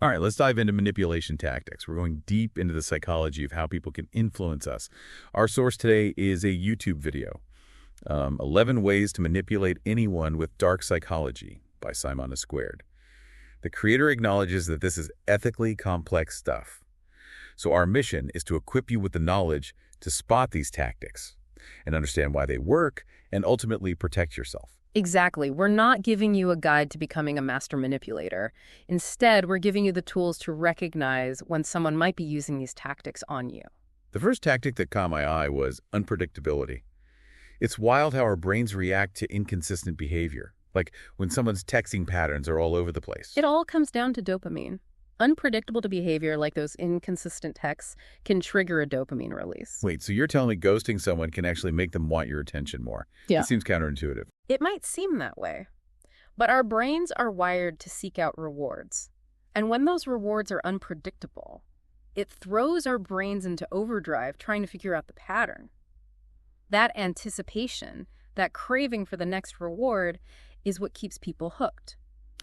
All right, let's dive into manipulation tactics. We're going deep into the psychology of how people can influence us. Our source today is a YouTube video, 11 Ways to Manipulate Anyone with Dark Psychology by Simone Squared. The creator acknowledges that this is ethically complex stuff. So our mission is to equip you with the knowledge to spot these tactics and understand why they work and ultimately protect yourself. Exactly. We're not giving you a guide to becoming a master manipulator. Instead, we're giving you the tools to recognize when someone might be using these tactics on you. The first tactic that caught my eye was unpredictability. It's wild how our brains react to inconsistent behavior, like when someone's texting patterns are all over the place. It all comes down to dopamine. Unpredictable behavior like those inconsistent texts can trigger a dopamine release. Wait, so you're telling me ghosting someone can actually make them want your attention more? Yeah. It seems counterintuitive. It might seem that way, but our brains are wired to seek out rewards. And when those rewards are unpredictable, it throws our brains into overdrive trying to figure out the pattern. That anticipation, that craving for the next reward, is what keeps people hooked.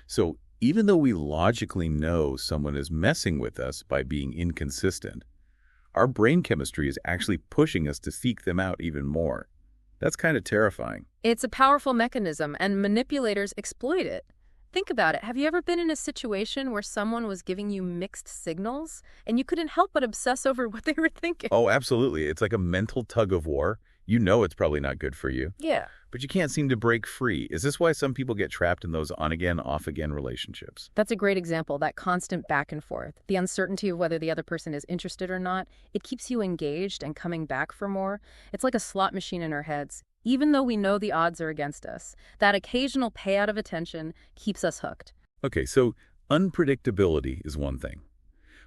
So even though we logically know someone is messing with us by being inconsistent, our brain chemistry is actually pushing us to seek them out even more. That's kind of terrifying. It's a powerful mechanism, and manipulators exploit it. Think about it. Have you ever been in a situation where someone was giving you mixed signals, and you couldn't help but obsess over what they were thinking? Oh, absolutely. It's like a mental tug of war. You know it's probably not good for you. Yeah. But you can't seem to break free. Is this why some people get trapped in those on-again, off-again relationships? That's a great example, that constant back and forth. The uncertainty of whether the other person is interested or not, it keeps you engaged and coming back for more. It's like a slot machine in our heads. Even though we know the odds are against us, that occasional payout of attention keeps us hooked. Okay, so unpredictability is one thing.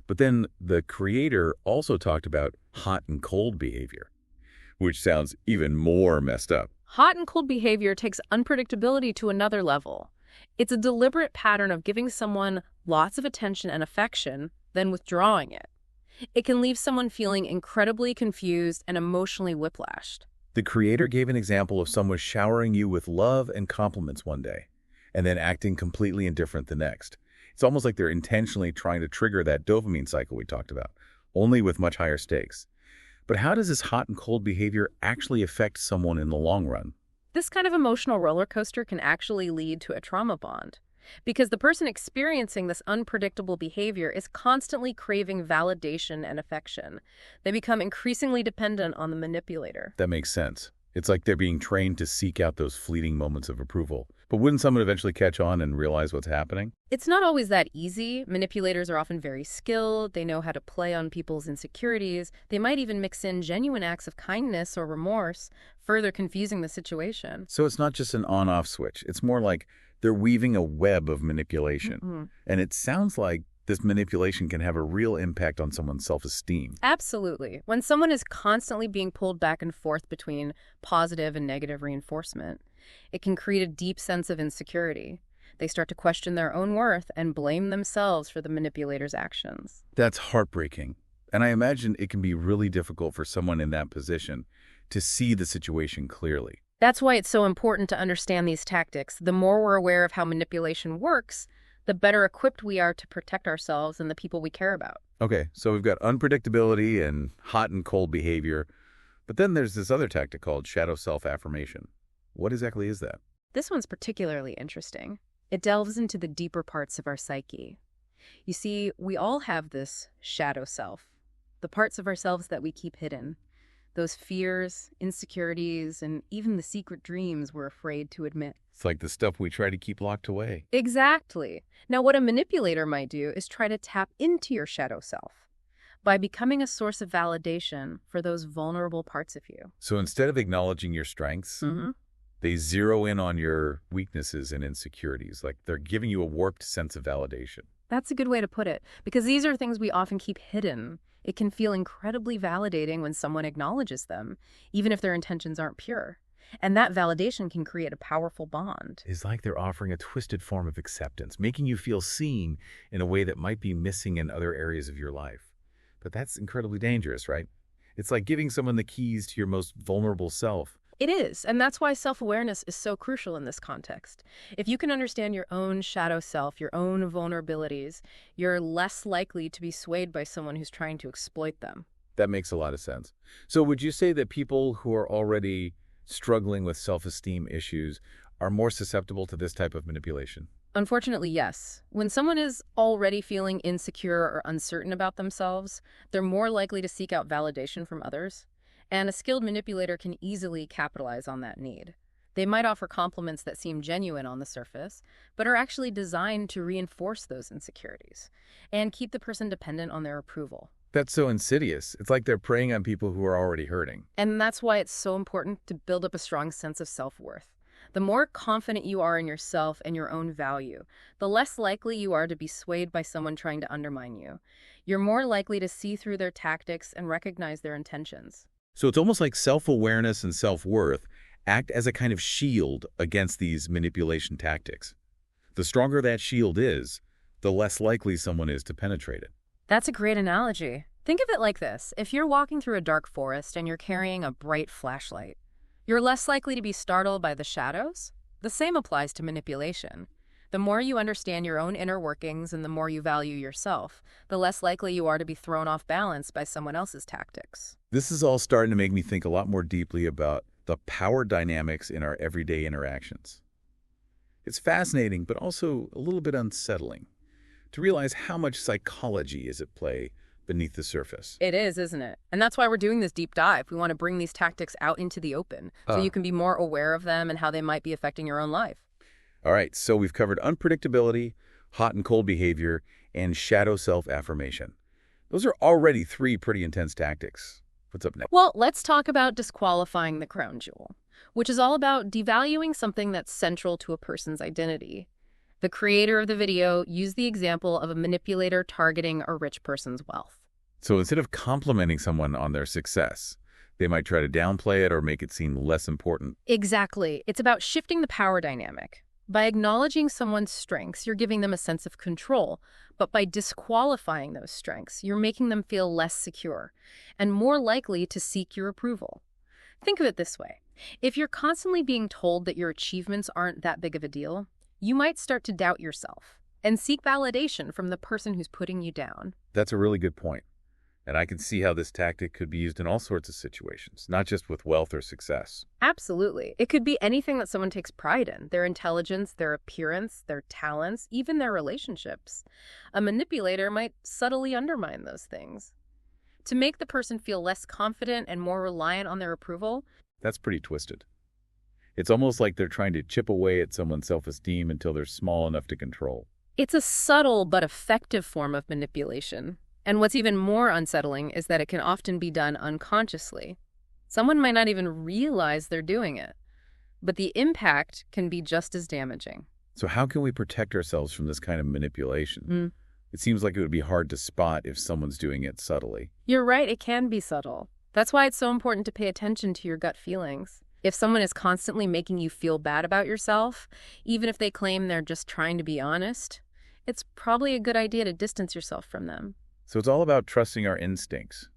But then the creator also talked about hot and cold behavior, which sounds even more messed up. Hot and cold behavior takes unpredictability to another level. It's a deliberate pattern of giving someone lots of attention and affection, then withdrawing it. It can leave someone feeling incredibly confused and emotionally whiplashed. The creator gave an example of someone showering you with love and compliments one day, and then acting completely indifferent the next. It's almost like they're intentionally trying to trigger that dopamine cycle we talked about, only with much higher stakes. But how does this hot and cold behavior actually affect someone in the long run? This kind of emotional roller coaster can actually lead to a trauma bond, because the person experiencing this unpredictable behavior is constantly craving validation and affection. They become increasingly dependent on the manipulator. That makes sense. It's like they're being trained to seek out those fleeting moments of approval. But wouldn't someone eventually catch on and realize what's happening? It's not always that easy. Manipulators are often very skilled. They know how to play on people's insecurities. They might even mix in genuine acts of kindness or remorse, further confusing the situation. So it's not just an on-off switch. It's more like they're weaving a web of manipulation. Mm-hmm. And it sounds like this manipulation can have a real impact on someone's self-esteem. Absolutely. When someone is constantly being pulled back and forth between positive and negative reinforcement, it can create a deep sense of insecurity. They start to question their own worth and blame themselves for the manipulator's actions. That's heartbreaking. And I imagine it can be really difficult for someone in that position to see the situation clearly. That's why it's so important to understand these tactics. The more we're aware of how manipulation works, the better equipped we are to protect ourselves and the people we care about. Okay, so we've got unpredictability and hot and cold behavior. But then there's this other tactic called shadow self-affirmation. What exactly is that? This one's particularly interesting. It delves into the deeper parts of our psyche. You see, we all have this shadow self, the parts of ourselves that we keep hidden. Those fears, insecurities, and even the secret dreams we're afraid to admit. It's like the stuff we try to keep locked away. Exactly. Now, what a manipulator might do is try to tap into your shadow self by becoming a source of validation for those vulnerable parts of you. So instead of acknowledging your strengths, they zero in on your weaknesses and insecurities. Like they're giving you a warped sense of validation. That's a good way to put it, because these are things we often keep hidden. It can feel incredibly validating when someone acknowledges them, even if their intentions aren't pure. And that validation can create a powerful bond. It's like they're offering a twisted form of acceptance, making you feel seen in a way that might be missing in other areas of your life. But that's incredibly dangerous, right? It's like giving someone the keys to your most vulnerable self, It is, and that's why self-awareness is so crucial in this context. If you can understand your own shadow self, your own vulnerabilities, you're less likely to be swayed by someone who's trying to exploit them. That makes a lot of sense. So would you say that people who are already struggling with self-esteem issues are more susceptible to this type of manipulation? Unfortunately, yes. When someone is already feeling insecure or uncertain about themselves, they're more likely to seek out validation from others. And a skilled manipulator can easily capitalize on that need. They might offer compliments that seem genuine on the surface, but are actually designed to reinforce those insecurities and keep the person dependent on their approval. That's so insidious. It's like they're preying on people who are already hurting. And that's why it's so important to build up a strong sense of self-worth. The more confident you are in yourself and your own value, the less likely you are to be swayed by someone trying to undermine you. You're more likely to see through their tactics and recognize their intentions. So it's almost like self-awareness and self-worth act as a kind of shield against these manipulation tactics. The stronger that shield is, the less likely someone is to penetrate it. That's a great analogy. Think of it like this. If you're walking through a dark forest and you're carrying a bright flashlight, you're less likely to be startled by the shadows. The same applies to manipulation. The more you understand your own inner workings and the more you value yourself, the less likely you are to be thrown off balance by someone else's tactics. This is all starting to make me think a lot more deeply about the power dynamics in our everyday interactions. It's fascinating, but also a little bit unsettling to realize how much psychology is at play beneath the surface. It is, isn't it? And that's why we're doing this deep dive. We want to bring these tactics out into the open so you can be more aware of them and how they might be affecting your own life. All right, so we've covered unpredictability, hot and cold behavior, and shadow self-affirmation. Those are already 3 pretty intense tactics. What's up next? Well, let's talk about disqualifying the crown jewel, which is all about devaluing something that's central to a person's identity. The creator of the video used the example of a manipulator targeting a rich person's wealth. So instead of complimenting someone on their success, they might try to downplay it or make it seem less important. Exactly. It's about shifting the power dynamic. By acknowledging someone's strengths, you're giving them a sense of control. But by disqualifying those strengths, you're making them feel less secure and more likely to seek your approval. Think of it this way. If you're constantly being told that your achievements aren't that big of a deal, you might start to doubt yourself and seek validation from the person who's putting you down. That's a really good point. And I can see how this tactic could be used in all sorts of situations, not just with wealth or success. Absolutely. It could be anything that someone takes pride in, their intelligence, their appearance, their talents, even their relationships. A manipulator might subtly undermine those things. To make the person feel less confident and more reliant on their approval. That's pretty twisted. It's almost like they're trying to chip away at someone's self-esteem until they're small enough to control. It's a subtle but effective form of manipulation. And what's even more unsettling is that it can often be done unconsciously. Someone might not even realize they're doing it, but the impact can be just as damaging. So how can we protect ourselves from this kind of manipulation? It seems like it would be hard to spot if someone's doing it subtly. You're right, it can be subtle. That's why it's so important to pay attention to your gut feelings. If someone is constantly making you feel bad about yourself, even if they claim they're just trying to be honest, it's probably a good idea to distance yourself from them. So it's all about trusting our instincts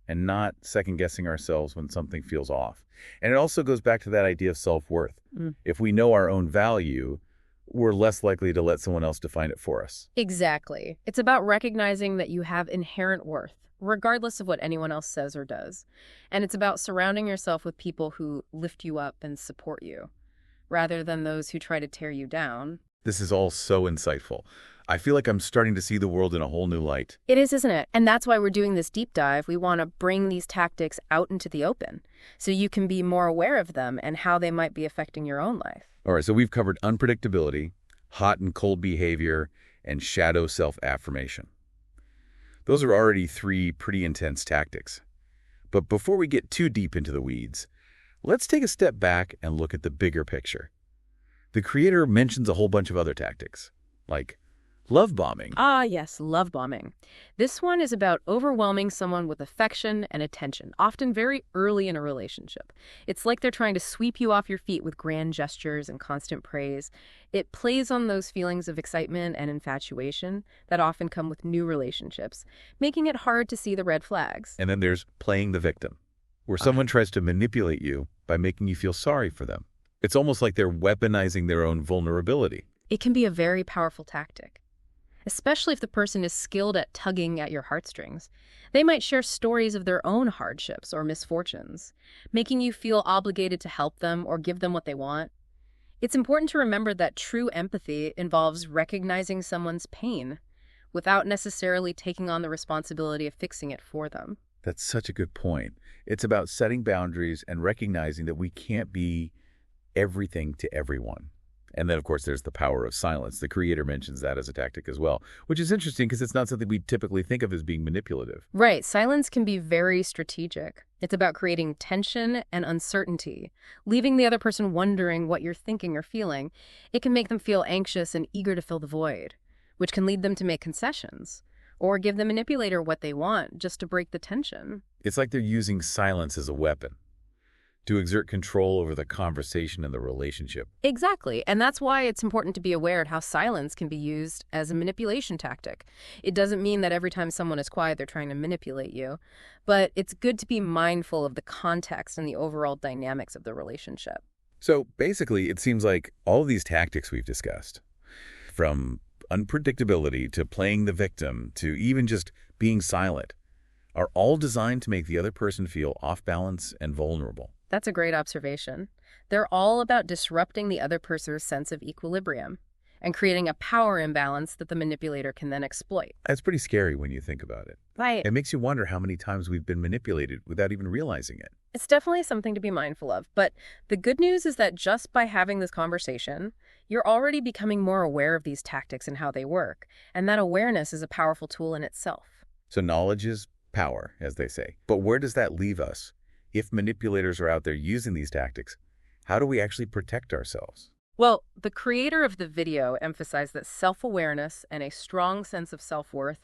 and not second-guessing ourselves when something feels off. And it also goes back to that idea of self-worth. If we know our own value, we're less likely to let someone else define it for us. Exactly. It's about recognizing that you have inherent worth, regardless of what anyone else says or does. And it's about surrounding yourself with people who lift you up and support you, rather than those who try to tear you down. This is all so insightful. I feel like I'm starting to see the world in a whole new light. It is, isn't it? And that's why we're doing this deep dive. We want to bring these tactics out into the open so you can be more aware of them and how they might be affecting your own life. All right, so we've covered unpredictability, hot and cold behavior, and shadow self-affirmation. Those are already 3 pretty intense tactics. But before we get too deep into the weeds, let's take a step back and look at the bigger picture. The creator mentions a whole bunch of other tactics, like love bombing. Ah, yes, love bombing. This one is about overwhelming someone with affection and attention, often very early in a relationship. It's like they're trying to sweep you off your feet with grand gestures and constant praise. It plays on those feelings of excitement and infatuation that often come with new relationships, making it hard to see the red flags. And then there's playing the victim, where someone tries to manipulate you by making you feel sorry for them. It's almost like they're weaponizing their own vulnerability. It can be a very powerful tactic, especially if the person is skilled at tugging at your heartstrings. They might share stories of their own hardships or misfortunes, making you feel obligated to help them or give them what they want. It's important to remember that true empathy involves recognizing someone's pain without necessarily taking on the responsibility of fixing it for them. That's such a good point. It's about setting boundaries and recognizing that we can't be everything to everyone. And then, of course, there's the power of silence. The creator mentions that as a tactic as well, which is interesting because it's not something we typically think of as being manipulative. Right. Silence can be very strategic. It's about creating tension and uncertainty, leaving the other person wondering what you're thinking or feeling. It can make them feel anxious and eager to fill the void, which can lead them to make concessions or give the manipulator what they want just to break the tension. It's like they're using silence as a weapon to exert control over the conversation and the relationship. Exactly. And that's why it's important to be aware of how silence can be used as a manipulation tactic. It doesn't mean that every time someone is quiet, they're trying to manipulate you. But it's good to be mindful of the context and the overall dynamics of the relationship. So basically, it seems like all of these tactics we've discussed, from unpredictability to playing the victim to even just being silent, are all designed to make the other person feel off balance and vulnerable. That's a great observation. They're all about disrupting the other person's sense of equilibrium and creating a power imbalance that the manipulator can then exploit. That's pretty scary when you think about it. Right. It makes you wonder how many times we've been manipulated without even realizing it. It's definitely something to be mindful of. But the good news is that just by having this conversation, you're already becoming more aware of these tactics and how they work. And that awareness is a powerful tool in itself. So knowledge is power, as they say. But where does that leave us? If manipulators are out there using these tactics, how do we actually protect ourselves? Well, the creator of the video emphasized that self-awareness and a strong sense of self-worth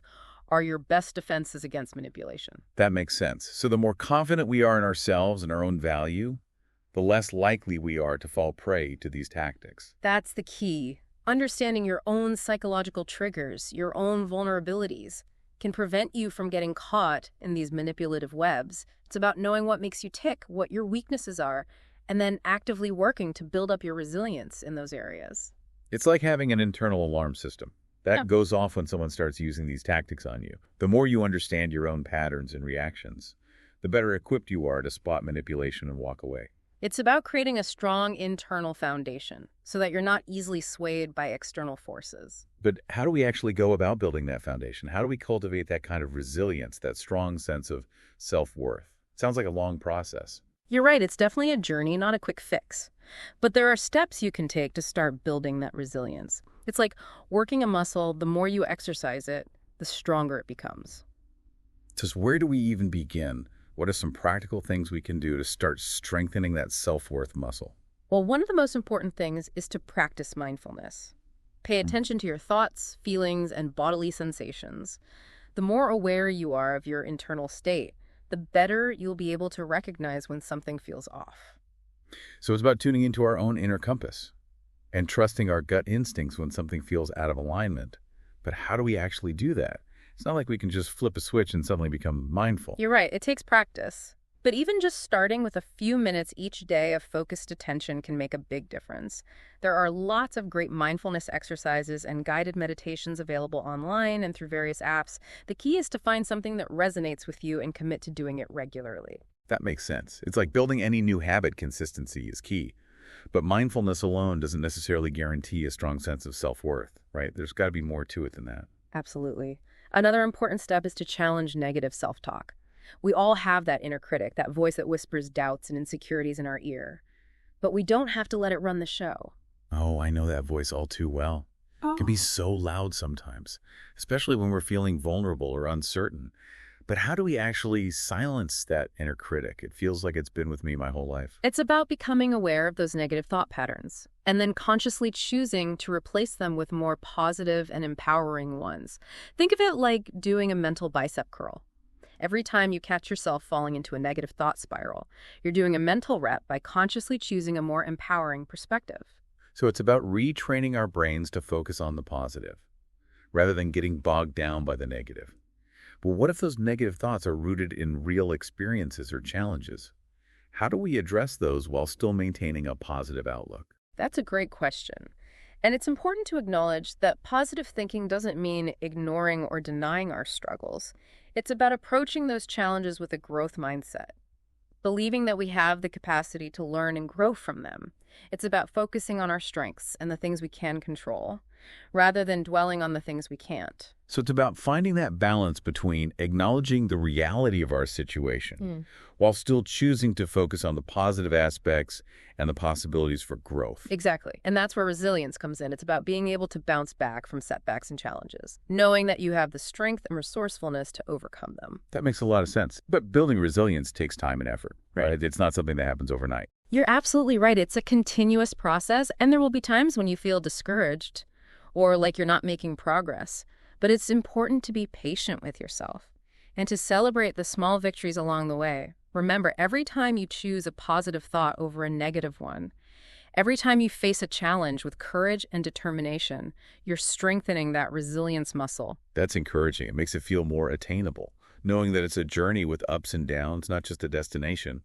are your best defenses against manipulation. That makes sense. So the more confident we are in ourselves and our own value, the less likely we are to fall prey to these tactics. That's the key. Understanding your own psychological triggers, your own vulnerabilities, can prevent you from getting caught in these manipulative webs. It's about knowing what makes you tick, what your weaknesses are, and then actively working to build up your resilience in those areas. It's like having an internal alarm system. That goes off when someone starts using these tactics on you. The more you understand your own patterns and reactions, the better equipped you are to spot manipulation and walk away. It's about creating a strong internal foundation so that you're not easily swayed by external forces. But how do we actually go about building that foundation? How do we cultivate that kind of resilience, that strong sense of self-worth? Sounds like a long process. You're right, it's definitely a journey, not a quick fix. But there are steps you can take to start building that resilience. It's like working a muscle. The more you exercise it, the stronger it becomes. Just where do we even begin? What are some practical things we can do to start strengthening that self-worth muscle? Well, one of the most important things is to practice mindfulness. Pay attention to your thoughts, feelings, and bodily sensations. The more aware you are of your internal state, the better you'll be able to recognize when something feels off. So it's about tuning into our own inner compass and trusting our gut instincts when something feels out of alignment. But how do we actually do that? It's not like we can just flip a switch and suddenly become mindful. You're right, it takes practice. But even just starting with a few minutes each day of focused attention can make a big difference. There are lots of great mindfulness exercises and guided meditations available online and through various apps. The key is to find something that resonates with you and commit to doing it regularly. That makes sense. It's like building any new habit. Consistency is key. But mindfulness alone doesn't necessarily guarantee a strong sense of self-worth, right? There's got to be more to it than that. Absolutely. Another important step is to challenge negative self-talk. We all have that inner critic, that voice that whispers doubts and insecurities in our ear. But we don't have to let it run the show. Oh, I know that voice all too well. It can be so loud sometimes, especially when we're feeling vulnerable or uncertain. But how do we actually silence that inner critic? It feels like it's been with me my whole life. It's about becoming aware of those negative thought patterns and then consciously choosing to replace them with more positive and empowering ones. Think of it like doing a mental bicep curl. Every time you catch yourself falling into a negative thought spiral, you're doing a mental rep by consciously choosing a more empowering perspective. So it's about retraining our brains to focus on the positive, rather than getting bogged down by the negative. But what if those negative thoughts are rooted in real experiences or challenges? How do we address those while still maintaining a positive outlook? That's a great question. And it's important to acknowledge that positive thinking doesn't mean ignoring or denying our struggles. It's about approaching those challenges with a growth mindset, believing that we have the capacity to learn and grow from them. It's about focusing on our strengths and the things we can control, rather than dwelling on the things we can't. So it's about finding that balance between acknowledging the reality of our situation while still choosing to focus on the positive aspects and the possibilities for growth. Exactly. And that's where resilience comes in. It's about being able to bounce back from setbacks and challenges, knowing that you have the strength and resourcefulness to overcome them. That makes a lot of sense. But building resilience takes time and effort, right? It's not something that happens overnight. You're absolutely right. It's a continuous process, and there will be times when you feel discouraged or like you're not making progress. But it's important to be patient with yourself and to celebrate the small victories along the way. Remember, every time you choose a positive thought over a negative one, every time you face a challenge with courage and determination, you're strengthening that resilience muscle. That's encouraging. It makes it feel more attainable, knowing that it's a journey with ups and downs, not just a destination.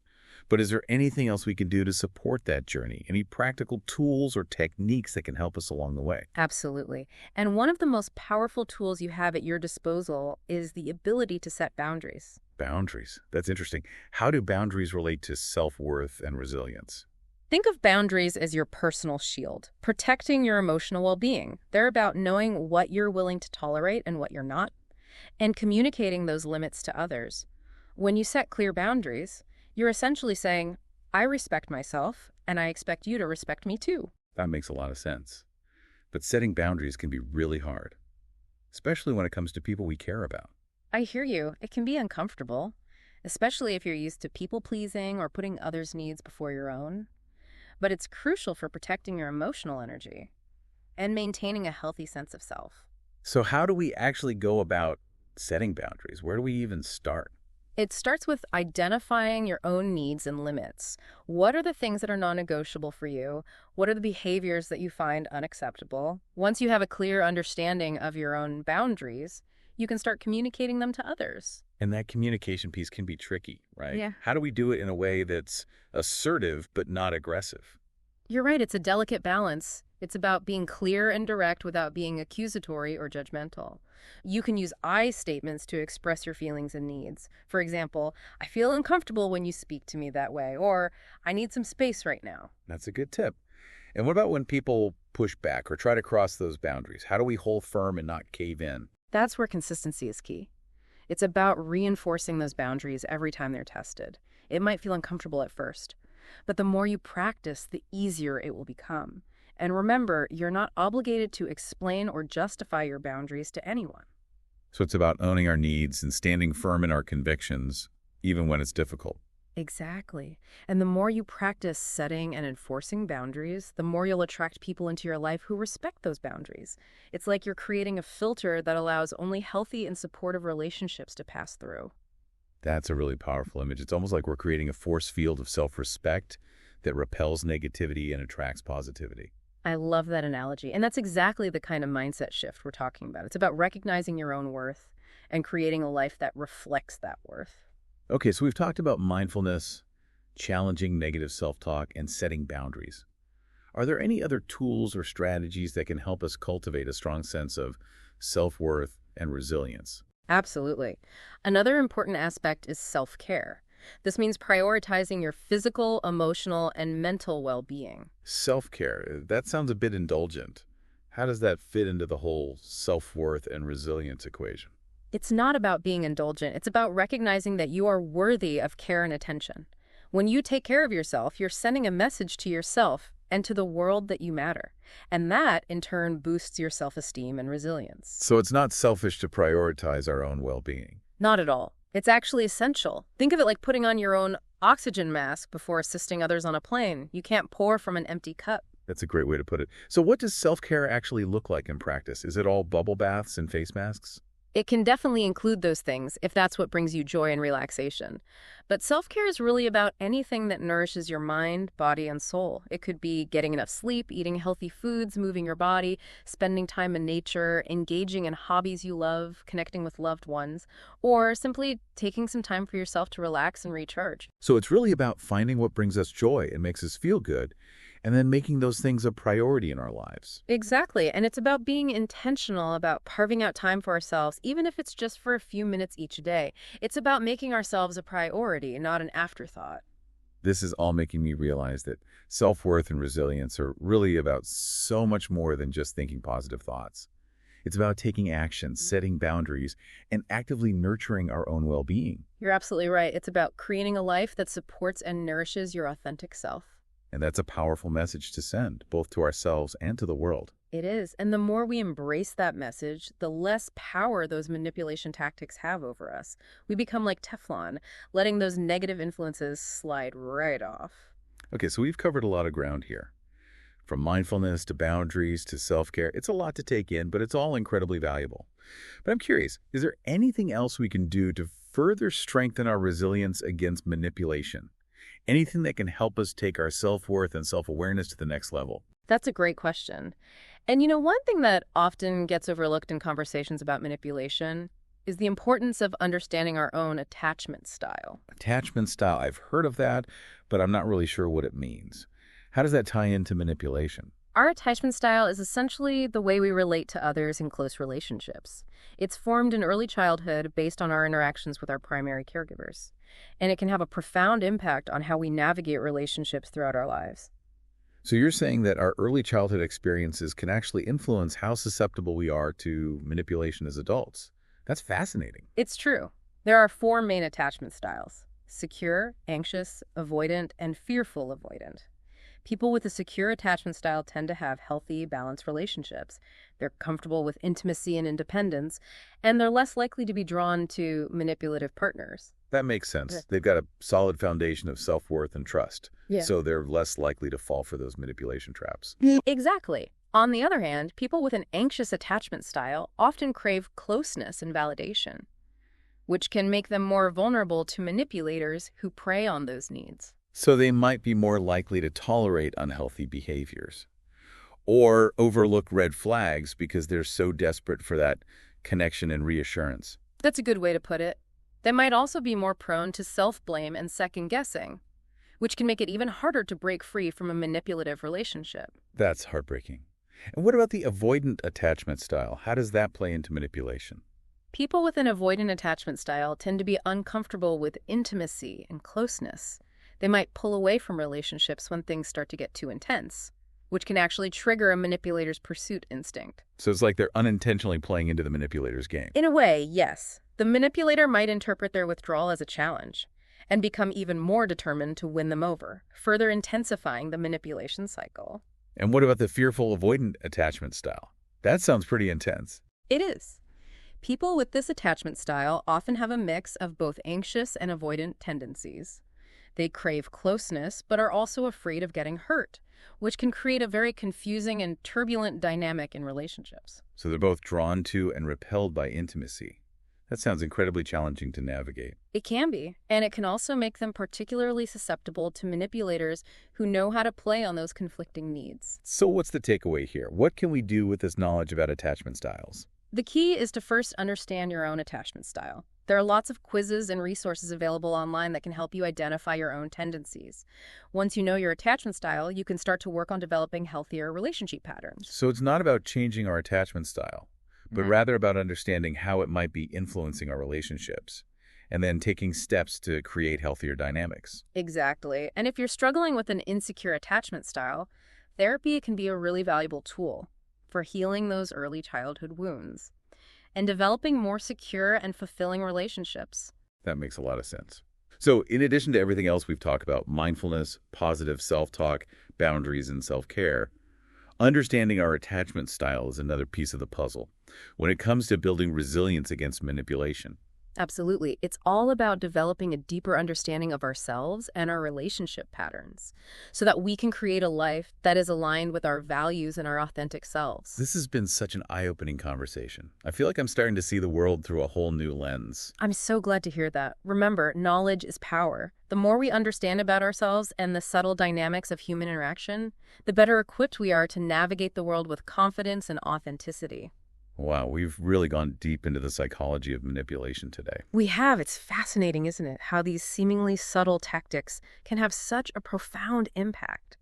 But is there anything else we can do to support that journey? Any practical tools or techniques that can help us along the way? Absolutely. And one of the most powerful tools you have at your disposal is the ability to set boundaries. Boundaries. That's interesting. How do boundaries relate to self-worth and resilience? Think of boundaries as your personal shield, protecting your emotional well-being. They're about knowing what you're willing to tolerate and what you're not, and communicating those limits to others. When you set clear boundaries, you're essentially saying, I respect myself, and I expect you to respect me too. That makes a lot of sense. But setting boundaries can be really hard, especially when it comes to people we care about. I hear you. It can be uncomfortable, especially if you're used to people-pleasing or putting others' needs before your own. But it's crucial for protecting your emotional energy and maintaining a healthy sense of self. So how do we actually go about setting boundaries? Where do we even start? It starts with identifying your own needs and limits. What are the things that are non-negotiable for you? What are the behaviors that you find unacceptable? Once you have a clear understanding of your own boundaries, you can start communicating them to others. And that communication piece can be tricky, right? Yeah. How do we do it in a way that's assertive but not aggressive? You're right, it's a delicate balance. It's about being clear and direct without being accusatory or judgmental. You can use I statements to express your feelings and needs. For example, I feel uncomfortable when you speak to me that way, or I need some space right now. That's a good tip. And what about when people push back or try to cross those boundaries? How do we hold firm and not cave in? That's where consistency is key. It's about reinforcing those boundaries every time they're tested. It might feel uncomfortable at first, but the more you practice, the easier it will become. And remember, you're not obligated to explain or justify your boundaries to anyone. So it's about owning our needs and standing firm in our convictions, even when it's difficult. Exactly. And the more you practice setting and enforcing boundaries, the more you'll attract people into your life who respect those boundaries. It's like you're creating a filter that allows only healthy and supportive relationships to pass through. That's a really powerful image. It's almost like we're creating a force field of self-respect that repels negativity and attracts positivity. I love that analogy. And that's exactly the kind of mindset shift we're talking about. It's about recognizing your own worth and creating a life that reflects that worth. Okay, so we've talked about mindfulness, challenging negative self-talk, and setting boundaries. Are there any other tools or strategies that can help us cultivate a strong sense of self-worth and resilience? Absolutely. Another important aspect is self-care. This means prioritizing your physical, emotional, and mental well-being. Self-care, that sounds a bit indulgent. How does that fit into the whole self-worth and resilience equation? It's not about being indulgent. It's about recognizing that you are worthy of care and attention. When you take care of yourself, you're sending a message to yourself and to the world that you matter. And that, in turn, boosts your self-esteem and resilience. So it's not selfish to prioritize our own well-being. Not at all. It's actually essential. Think of it like putting on your own oxygen mask before assisting others on a plane. You can't pour from an empty cup. That's a great way to put it. So what does self-care actually look like in practice? Is it all bubble baths and face masks? It can definitely include those things if that's what brings you joy and relaxation. But self-care is really about anything that nourishes your mind, body, and soul. It could be getting enough sleep, eating healthy foods, moving your body, spending time in nature, engaging in hobbies you love, connecting with loved ones, or simply taking some time for yourself to relax and recharge. So it's really about finding what brings us joy and makes us feel good, and then making those things a priority in our lives. Exactly. And it's about being intentional about carving out time for ourselves, even if it's just for a few minutes each day. It's about making ourselves a priority, not an afterthought. This is all making me realize that self-worth and resilience are really about so much more than just thinking positive thoughts. It's about taking action, setting boundaries, and actively nurturing our own well-being. You're absolutely right. It's about creating a life that supports and nourishes your authentic self. And that's a powerful message to send, both to ourselves and to the world. It is. And the more we embrace that message, the less power those manipulation tactics have over us. We become like Teflon, letting those negative influences slide right off. Okay, so we've covered a lot of ground here. From mindfulness to boundaries to self-care, it's a lot to take in, but it's all incredibly valuable. But I'm curious, is there anything else we can do to further strengthen our resilience against manipulation? Anything that can help us take our self-worth and self-awareness to the next level? That's a great question. And one thing that often gets overlooked in conversations about manipulation is the importance of understanding our own attachment style. Attachment style, I've heard of that, but I'm not really sure what it means. How does that tie into manipulation? Our attachment style is essentially the way we relate to others in close relationships. It's formed in early childhood based on our interactions with our primary caregivers, and it can have a profound impact on how we navigate relationships throughout our lives. So you're saying that our early childhood experiences can actually influence how susceptible we are to manipulation as adults. That's fascinating. It's true. There are 4 main attachment styles: secure, anxious, avoidant, and fearful avoidant. People with a secure attachment style tend to have healthy, balanced relationships. They're comfortable with intimacy and independence, and they're less likely to be drawn to manipulative partners. That makes sense. They've got a solid foundation of self-worth and trust, so they're less likely to fall for those manipulation traps. Exactly. On the other hand, people with an anxious attachment style often crave closeness and validation, which can make them more vulnerable to manipulators who prey on those needs. So they might be more likely to tolerate unhealthy behaviors or overlook red flags because they're so desperate for that connection and reassurance. That's a good way to put it. They might also be more prone to self-blame and second-guessing, which can make it even harder to break free from a manipulative relationship. That's heartbreaking. And what about the avoidant attachment style? How does that play into manipulation? People with an avoidant attachment style tend to be uncomfortable with intimacy and closeness. They might pull away from relationships when things start to get too intense, which can actually trigger a manipulator's pursuit instinct. So it's like they're unintentionally playing into the manipulator's game. In a way, yes. The manipulator might interpret their withdrawal as a challenge and become even more determined to win them over, further intensifying the manipulation cycle. And what about the fearful avoidant attachment style? That sounds pretty intense. It is. People with this attachment style often have a mix of both anxious and avoidant tendencies. They crave closeness, but are also afraid of getting hurt, which can create a very confusing and turbulent dynamic in relationships. So they're both drawn to and repelled by intimacy. That sounds incredibly challenging to navigate. It can be, and it can also make them particularly susceptible to manipulators who know how to play on those conflicting needs. So what's the takeaway here? What can we do with this knowledge about attachment styles? The key is to first understand your own attachment style. There are lots of quizzes and resources available online that can help you identify your own tendencies. Once you know your attachment style, you can start to work on developing healthier relationship patterns. So it's not about changing our attachment style, but rather about understanding how it might be influencing our relationships, and then taking steps to create healthier dynamics. Exactly. And if you're struggling with an insecure attachment style, therapy can be a really valuable tool for healing those early childhood wounds and developing more secure and fulfilling relationships. That makes a lot of sense. So in addition to everything else we've talked about, mindfulness, positive self-talk, boundaries, and self-care, understanding our attachment style is another piece of the puzzle when it comes to building resilience against manipulation. Absolutely. It's all about developing a deeper understanding of ourselves and our relationship patterns so that we can create a life that is aligned with our values and our authentic selves. This has been such an eye-opening conversation. I feel like I'm starting to see the world through a whole new lens. I'm so glad to hear that. Remember, knowledge is power. The more we understand about ourselves and the subtle dynamics of human interaction, the better equipped we are to navigate the world with confidence and authenticity. Wow, we've really gone deep into the psychology of manipulation today. We have. It's fascinating, isn't it? How these seemingly subtle tactics can have such a profound impact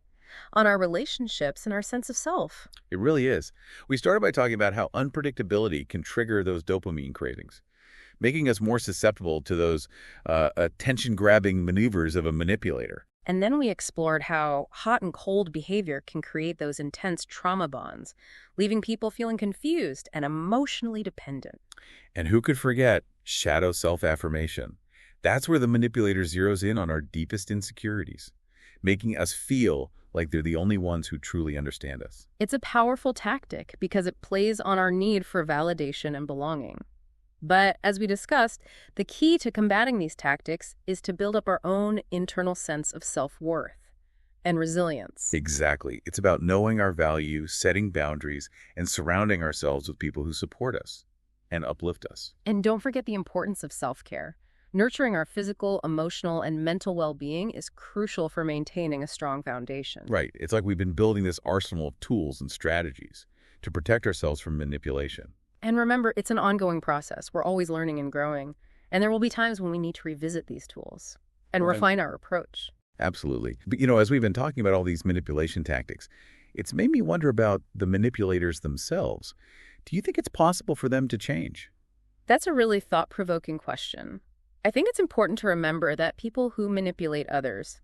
on our relationships and our sense of self. It really is. We started by talking about how unpredictability can trigger those dopamine cravings, making us more susceptible to those attention-grabbing maneuvers of a manipulator. And then we explored how hot and cold behavior can create those intense trauma bonds, leaving people feeling confused and emotionally dependent. And who could forget shadow self-affirmation? That's where the manipulator zeroes in on our deepest insecurities, making us feel like they're the only ones who truly understand us. It's a powerful tactic because it plays on our need for validation and belonging. But as we discussed, the key to combating these tactics is to build up our own internal sense of self-worth and resilience. Exactly. It's about knowing our value, setting boundaries, and surrounding ourselves with people who support us and uplift us. And don't forget the importance of self-care. Nurturing our physical, emotional, and mental well-being is crucial for maintaining a strong foundation. Right. It's like we've been building this arsenal of tools and strategies to protect ourselves from manipulation. And remember, it's an ongoing process. We're always learning and growing. And there will be times when we need to revisit these tools and refine our approach. Absolutely. But, as we've been talking about all these manipulation tactics, it's made me wonder about the manipulators themselves. Do you think it's possible for them to change? That's a really thought-provoking question. I think it's important to remember that people who manipulate others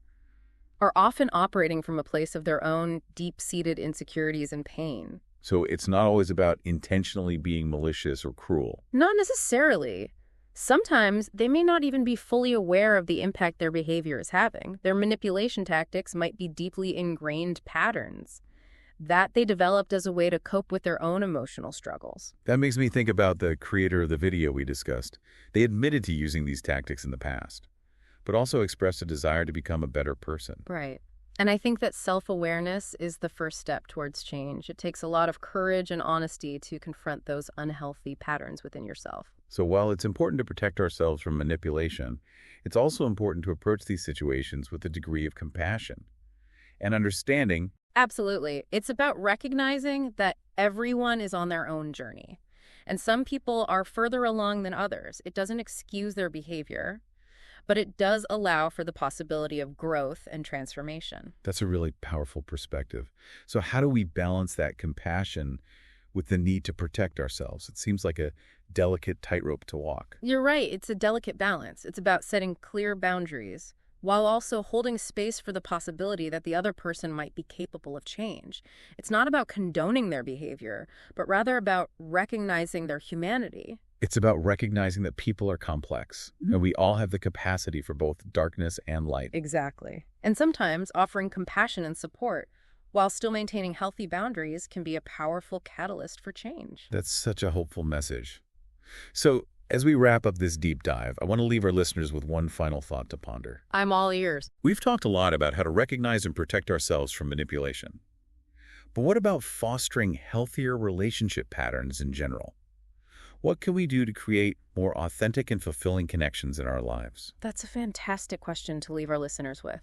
are often operating from a place of their own deep-seated insecurities and pain. So it's not always about intentionally being malicious or cruel. Not necessarily. Sometimes they may not even be fully aware of the impact their behavior is having. Their manipulation tactics might be deeply ingrained patterns that they developed as a way to cope with their own emotional struggles. That makes me think about the creator of the video we discussed. They admitted to using these tactics in the past, but also expressed a desire to become a better person. Right. And I think that self-awareness is the first step towards change. It takes a lot of courage and honesty to confront those unhealthy patterns within yourself. So while it's important to protect ourselves from manipulation, it's also important to approach these situations with a degree of compassion and understanding. Absolutely. It's about recognizing that everyone is on their own journey. And some people are further along than others. It doesn't excuse their behavior, but it does allow for the possibility of growth and transformation. That's a really powerful perspective. So how do we balance that compassion with the need to protect ourselves? It seems like a delicate tightrope to walk. You're right. It's a delicate balance. It's about setting clear boundaries while also holding space for the possibility that the other person might be capable of change. It's not about condoning their behavior, but rather about recognizing their humanity. It's about recognizing that people are complex, and we all have the capacity for both darkness and light. Exactly. And sometimes offering compassion and support while still maintaining healthy boundaries can be a powerful catalyst for change. That's such a hopeful message. So, as we wrap up this deep dive, I want to leave our listeners with one final thought to ponder. I'm all ears. We've talked a lot about how to recognize and protect ourselves from manipulation. But what about fostering healthier relationship patterns in general? What can we do to create more authentic and fulfilling connections in our lives? That's a fantastic question to leave our listeners with.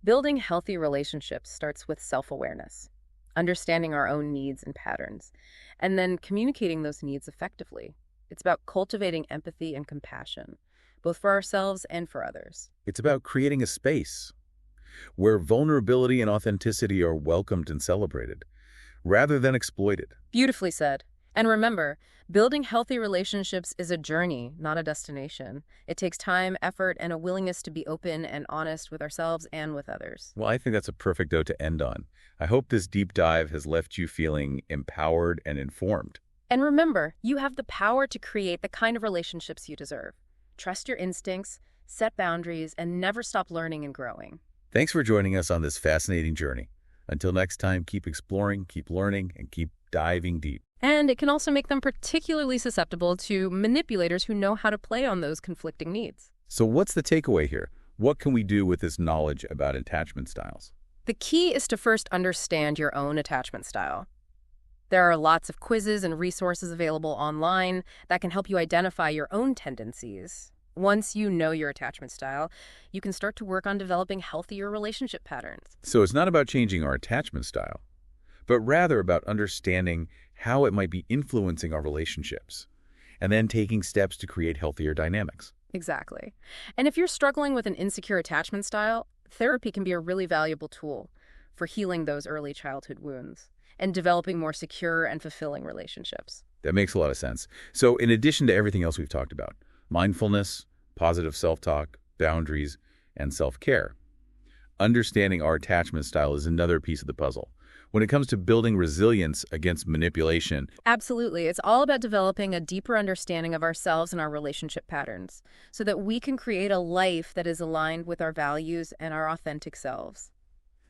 Building healthy relationships starts with self-awareness, understanding our own needs and patterns, and then communicating those needs effectively. It's about cultivating empathy and compassion, both for ourselves and for others. It's about creating a space where vulnerability and authenticity are welcomed and celebrated, rather than exploited. Beautifully said. And remember, building healthy relationships is a journey, not a destination. It takes time, effort, and a willingness to be open and honest with ourselves and with others. Well, I think that's a perfect note to end on. I hope this deep dive has left you feeling empowered and informed. And remember, you have the power to create the kind of relationships you deserve. Trust your instincts, set boundaries, and never stop learning and growing. Thanks for joining us on this fascinating journey. Until next time, keep exploring, keep learning, and keep diving deep. And it can also make them particularly susceptible to manipulators who know how to play on those conflicting needs. So what's the takeaway here? What can we do with this knowledge about attachment styles? The key is to first understand your own attachment style. There are lots of quizzes and resources available online that can help you identify your own tendencies. Once you know your attachment style, you can start to work on developing healthier relationship patterns. So it's not about changing our attachment style, but rather about understanding how it might be influencing our relationships, and then taking steps to create healthier dynamics. Exactly. And if you're struggling with an insecure attachment style, therapy can be a really valuable tool for healing those early childhood wounds and developing more secure and fulfilling relationships. That makes a lot of sense. So in addition to everything else we've talked about, mindfulness, positive self-talk, boundaries, and self-care, understanding our attachment style is another piece of the puzzle. When it comes to building resilience against manipulation, Absolutely. It's all about developing a deeper understanding of ourselves and our relationship patterns so that we can create a life that is aligned with our values and our authentic selves.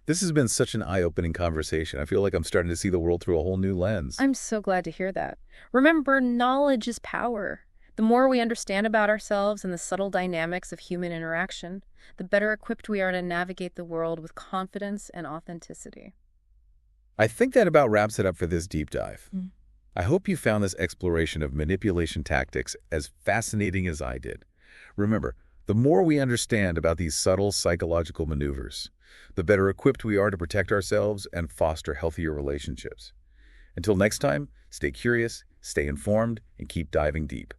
this has been such an eye-opening conversation. I feel like I'm starting to see the world through a whole new lens. I'm so glad to hear that. Remember, knowledge is power. The more we understand about ourselves and the subtle dynamics of human interaction, the better equipped we are to navigate the world with confidence and authenticity. I think that about wraps it up for this deep dive. Mm. I hope you found this exploration of manipulation tactics as fascinating as I did. Remember, the more we understand about these subtle psychological maneuvers, the better equipped we are to protect ourselves and foster healthier relationships. Until next time, stay curious, stay informed, and keep diving deep.